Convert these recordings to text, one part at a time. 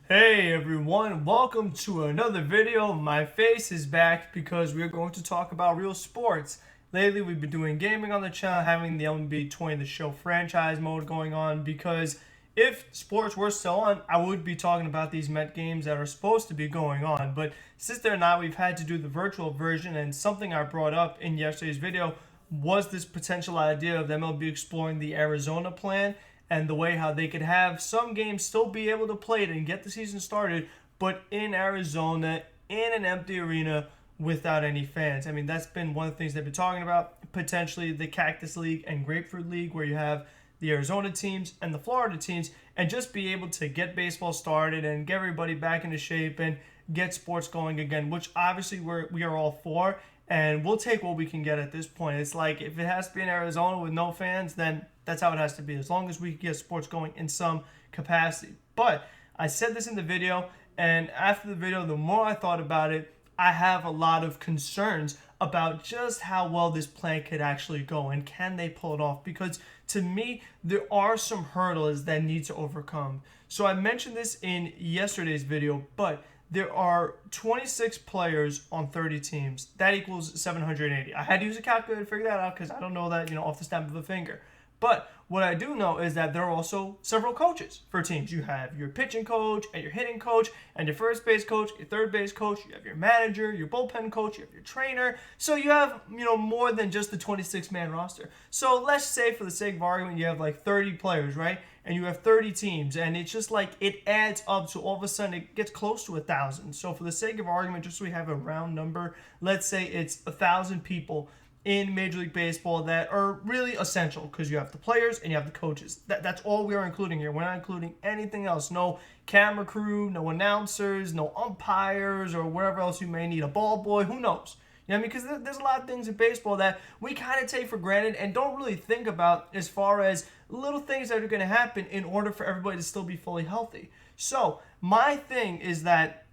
Hey everyone, welcome to another video. My face is back because we're going to talk about real sports. Lately we've been doing gaming on the channel, having the MLB 20 The Show franchise mode going on because if sports were still on, I would be talking about these Met games that are supposed to be going on. But since they're not, we've had to do the virtual version, and something I brought up in yesterday's video was this potential idea of the MLB exploring the Arizona plan and the way how they could have some games still be able to play it and get the season started, but in Arizona, in an empty arena, without any fans. I mean, that's been one of the things they've been talking about. Potentially the Cactus League and Grapefruit League, where you have the Arizona teams and the Florida teams, and just be able to get baseball started and get everybody back into shape and get sports going again, which obviously we are all for, and we'll take what we can get at this point. It's like if it has to be in Arizona with no fans, then that's how it has to be, as long as we can get sports going in some capacity. But I said this in the video, and after the video, the more I thought about it, I have a lot of concerns about just how well this plan could actually go and can they pull it off, because to me there are some hurdles that need to overcome. So I mentioned this in yesterday's video, but there are 26 players on 30 teams. That equals 780. I had to use a calculator to figure that out because I don't know that, off the snap of a finger. But what I do know is that there are also several coaches for teams. You have your pitching coach and your hitting coach and your first base coach, your third base coach, you have your manager, your bullpen coach, you have your trainer. So you have, more than just the 26-man roster. So let's say for the sake of argument, you have like 30 players, right? And you have 30 teams, and it's just like it adds up to all of a sudden it gets close to 1,000. So for the sake of argument, just so we have a round number, let's say it's 1,000 people in Major League Baseball that are really essential, because you have the players and you have the coaches. That's all we are including here. We're not including anything else. No camera crew, no announcers, no umpires, or wherever else you may need. A ball boy, who knows? You know what I mean? Because there's a lot of things in baseball that we kind of take for granted and don't really think about as far as little things that are going to happen in order for everybody to still be fully healthy. So my thing is that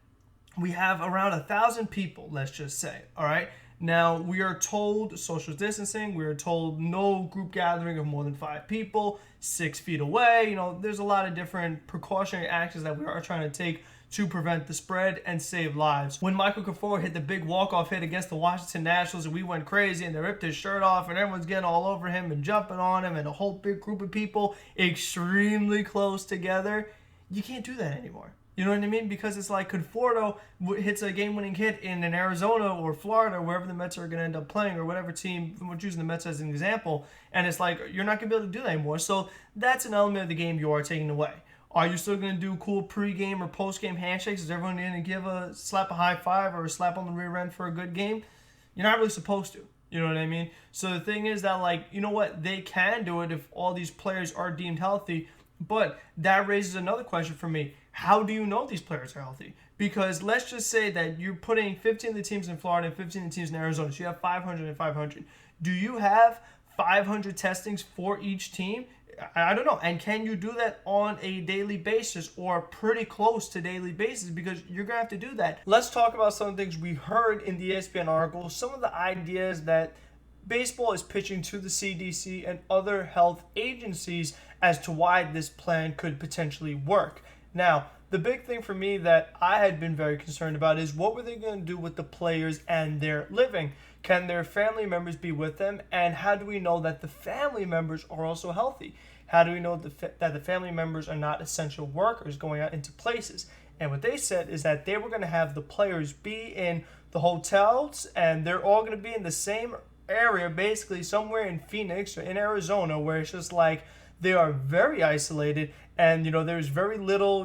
we have around 1,000 people, let's just say, all right? Now, we are told social distancing. We are told no group gathering of more than 5 people, 6 feet away. There's a lot of different precautionary actions that we are trying to take to prevent the spread and save lives. When Michael Kaffor hit the big walk-off hit against the Washington Nationals and we went crazy and they ripped his shirt off and everyone's getting all over him and jumping on him and a whole big group of people extremely close together, you can't do that anymore. You know what I mean? Because it's like Conforto hits a game-winning hit in Arizona or Florida, wherever the Mets are going to end up playing, or whatever team, we're choosing the Mets as an example, and it's like you're not going to be able to do that anymore. So that's an element of the game you are taking away. Are you still going to do cool pre-game or post-game handshakes? Is everyone going to give a slap a high five or a slap on the rear end for a good game? You're not really supposed to. You know what I mean? So the thing is that, you know what? They can do it if all these players are deemed healthy, but that raises another question for me. How do you know these players are healthy? Because let's just say that you're putting 15 of the teams in Florida and 15 of the teams in Arizona. So you have 500 and 500. Do you have 500 testings for each team? I don't know. And can you do that on a daily basis or pretty close to daily basis? Because you're going to have to do that. Let's talk about some of the things we heard in the ESPN article. Some of the ideas that baseball is pitching to the CDC and other health agencies as to why this plan could potentially work. Now, the big thing for me that I had been very concerned about is what were they going to do with the players and their living? Can their family members be with them? And how do we know that the family members are also healthy? How do we know that the family members are not essential workers going out into places? And what they said is that they were going to have the players be in the hotels, and they're all going to be in the same area, basically somewhere in Phoenix or in Arizona, where it's just like they are very isolated, and there's very little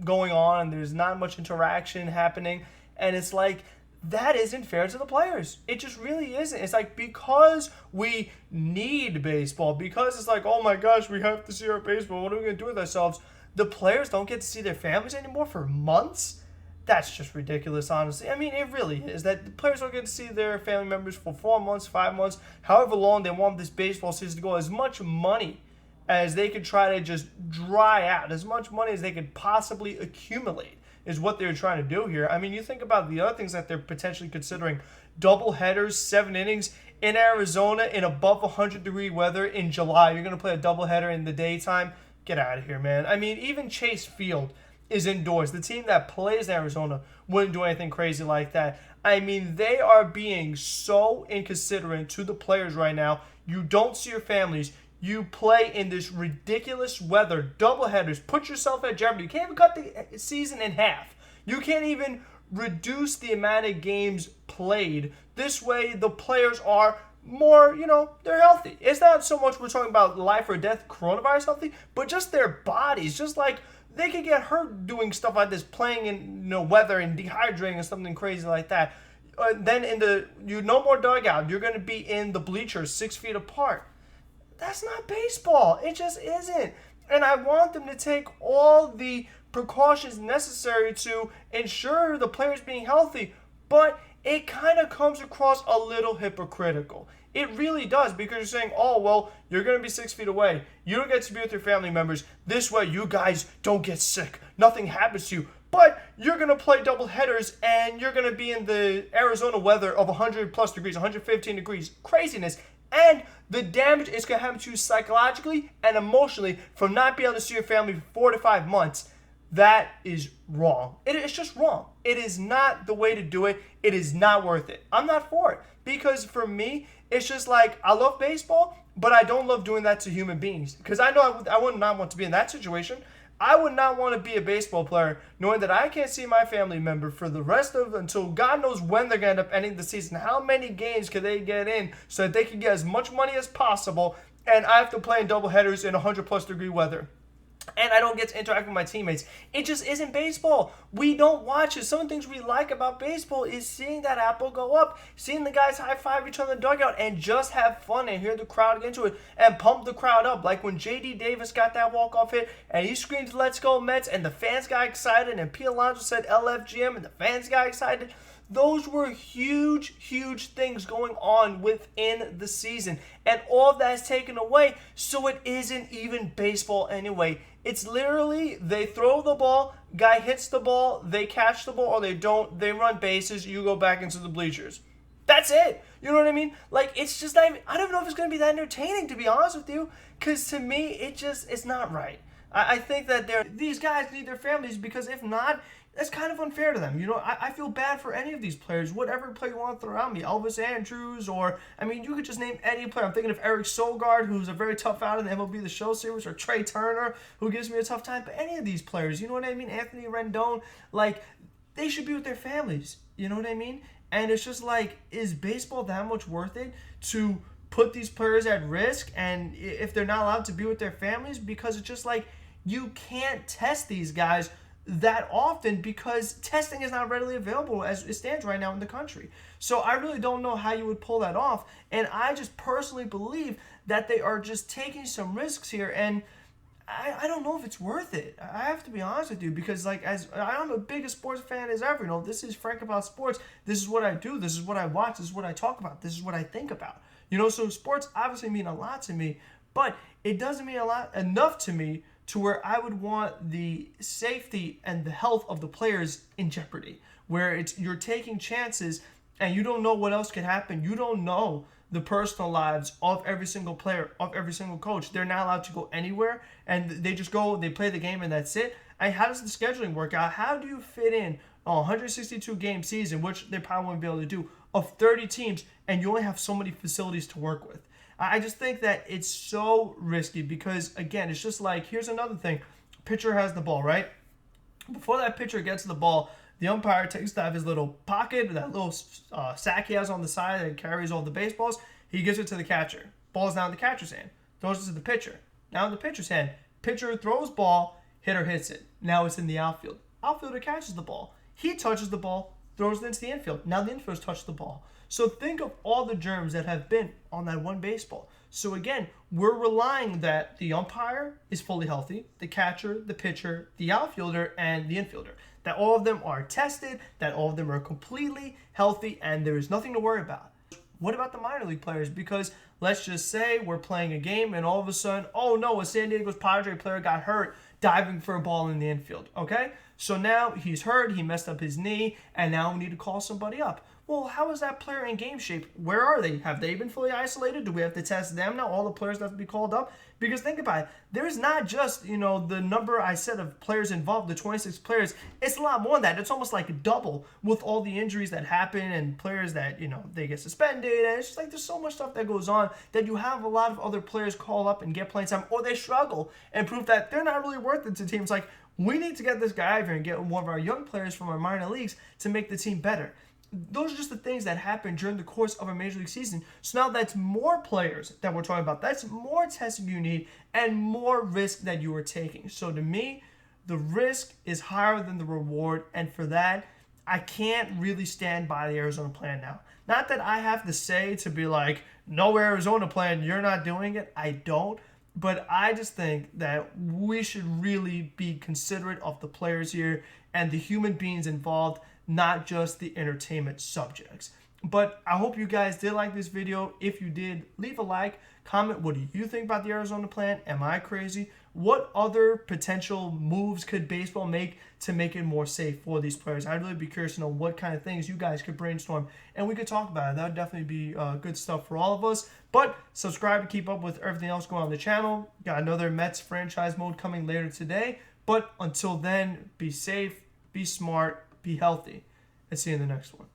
going on, and there's not much interaction happening, and it's like that isn't fair to the players. It just really isn't. It's like, because we need baseball, because it's like, oh my gosh, we have to see our baseball, what are we going to do with ourselves? The players don't get to see their families anymore for months. That's just ridiculous, honestly. I mean, it really is. That the players don't get to see their family members for 4 months, 5 months, however long they want this baseball season to go. As much money as they could try to just dry out, as much money as they could possibly accumulate is what they're trying to do here. I mean, you think about the other things that they're potentially considering. Double headers, 7 innings in Arizona in above 100-degree weather in July. You're going to play a doubleheader in the daytime? Get out of here, man. I mean, even Chase Field is indoors. The team that plays Arizona wouldn't do anything crazy like that. I mean, they are being so inconsiderate to the players right now. You don't see your families. You play in this ridiculous weather, doubleheaders. Put yourself at jeopardy. You can't even cut the season in half. You can't even reduce the amount of games played. This way, the players are more, they're healthy. It's not so much we're talking about life or death, coronavirus healthy, but just their bodies. Just like they could get hurt doing stuff like this, playing in weather and dehydrating and something crazy like that. Then no more dugout. You're going to be in the bleachers 6 feet apart. That's not baseball. It just isn't. And I want them to take all the precautions necessary to ensure the players being healthy, but it kind of comes across a little hypocritical. It really does, because you're saying, oh, well, you're going to be 6 feet away. You don't get to be with your family members. This way, you guys don't get sick. Nothing happens to you. But you're going to play double headers, and you're going to be in the Arizona weather of 100 plus degrees, 115 degrees. Craziness. And the damage is going to happen to you psychologically and emotionally from not being able to see your family for 4 to 5 months. That is wrong. It's just wrong. It is not the way to do it. It is not worth it. I'm not for it. Because for me, it's just like, I love baseball, but I don't love doing that to human beings. Because I know I would not want to be in that situation. I would not want to be a baseball player knowing that I can't see my family member for the rest of, until God knows when they're going to end up ending the season. How many games can they get in so that they can get as much money as possible, and I have to play in doubleheaders in 100 plus degree weather? And I don't get to interact with my teammates. It just isn't baseball. We don't watch it. Some of the things we like about baseball is seeing that apple go up, seeing the guys high-five each other in the dugout and just have fun and hear the crowd get into it and pump the crowd up. Like when J.D. Davis got that walk-off hit and he screamed, "Let's go Mets," and the fans got excited, and Pete Alonso said LFGM and the fans got excited. Those were huge, huge things going on within the season. And all of that is taken away, so it isn't even baseball anyway. It's literally, they throw the ball, guy hits the ball, they catch the ball, or they don't, they run bases, you go back into the bleachers. That's it. You know what I mean? Like, it's just not even, I don't know if it's going to be that entertaining, to be honest with you, because to me, it's not right. I think that these guys need their families, because if not, that's kind of unfair to them. I feel bad for any of these players. Whatever player you want to throw around me, Elvis Andrews, or, you could just name any player. I'm thinking of Eric Sogard, who's a very tough out in the MLB The Show series, or Trey Turner, who gives me a tough time. But any of these players, you know what I mean? Anthony Rendon, like, they should be with their families. You know what I mean? And it's just like, is baseball that much worth it to put these players at risk, and if they're not allowed to be with their families? Because it's just like, you can't test these guys that often, because testing is not readily available as it stands right now in the country. So I really don't know how you would pull that off, and I just personally believe that they are just taking some risks here, and I don't know if it's worth it. I have to be honest with you, because like, as I'm the biggest sports fan as ever. This is Frank About Sports. This is what I do. This is what I watch. This is what I talk about. This is what I think about. So sports obviously mean a lot to me, but it doesn't mean enough to me to where I would want the safety and the health of the players in jeopardy, where you're taking chances and you don't know what else could happen. You don't know the personal lives of every single player, of every single coach. They're not allowed to go anywhere, and they just go, they play the game, and that's it. How does the scheduling work out? How do you fit in a 162-game season, which they probably won't be able to do, of 30 teams, and you only have so many facilities to work with? I just think that it's so risky, because, again, it's just like, here's another thing. Pitcher has the ball, right? Before that pitcher gets the ball, the umpire takes out of his little pocket, that little sack he has on the side that carries all the baseballs. He gives it to the catcher. Ball's now in the catcher's hand. Throws it to the pitcher. Now in the pitcher's hand. Pitcher throws ball, hitter hits it. Now it's in the outfield. Outfielder catches the ball. He touches the ball, throws it into the infield. Now the infielders touch the ball. So think of all the germs that have been on that one baseball. So again, we're relying that the umpire is fully healthy, the catcher, the pitcher, the outfielder, and the infielder. That all of them are tested, that all of them are completely healthy, and there is nothing to worry about. What about the minor league players? Because let's just say we're playing a game and all of a sudden, oh no, a San Diego's Padre player got hurt diving for a ball in the infield, okay? So now he's hurt, he messed up his knee, and now we need to call somebody up. Well, how is that player in game shape? Where are they? Have they been fully isolated? Do we have to test them now? All the players that have to be called up? Because think about it, there's not just, the number I said of players involved, the 26 players. It's a lot more than that. It's almost like double with all the injuries that happen and players that, they get suspended. And it's just like there's so much stuff that goes on that you have a lot of other players call up and get playing time, or they struggle and prove that they're not really worth it to teams. Like, we need to get this guy over and get one of our young players from our minor leagues to make the team better. Those are just the things that happen during the course of a major league season. So now that's more players that we're talking about. That's more testing you need and more risk that you are taking. So to me, the risk is higher than the reward. And for that, I can't really stand by the Arizona plan now. Not that I have to say to be like, no Arizona plan, you're not doing it. I don't. But I just think that we should really be considerate of the players here and the human beings involved, not just the entertainment subjects. But I hope you guys did like this video. If you did, leave a like, comment, what do you think about the Arizona plan? Am I crazy? What other potential moves could baseball make to make it more safe for these players? I'd really be curious to know what kind of things you guys could brainstorm, and we could talk about it. That would definitely be good stuff for all of us. But subscribe to keep up with everything else going on the channel. Got another Mets franchise mode coming later today. But until then, be safe, be smart, be healthy, and see you in the next one.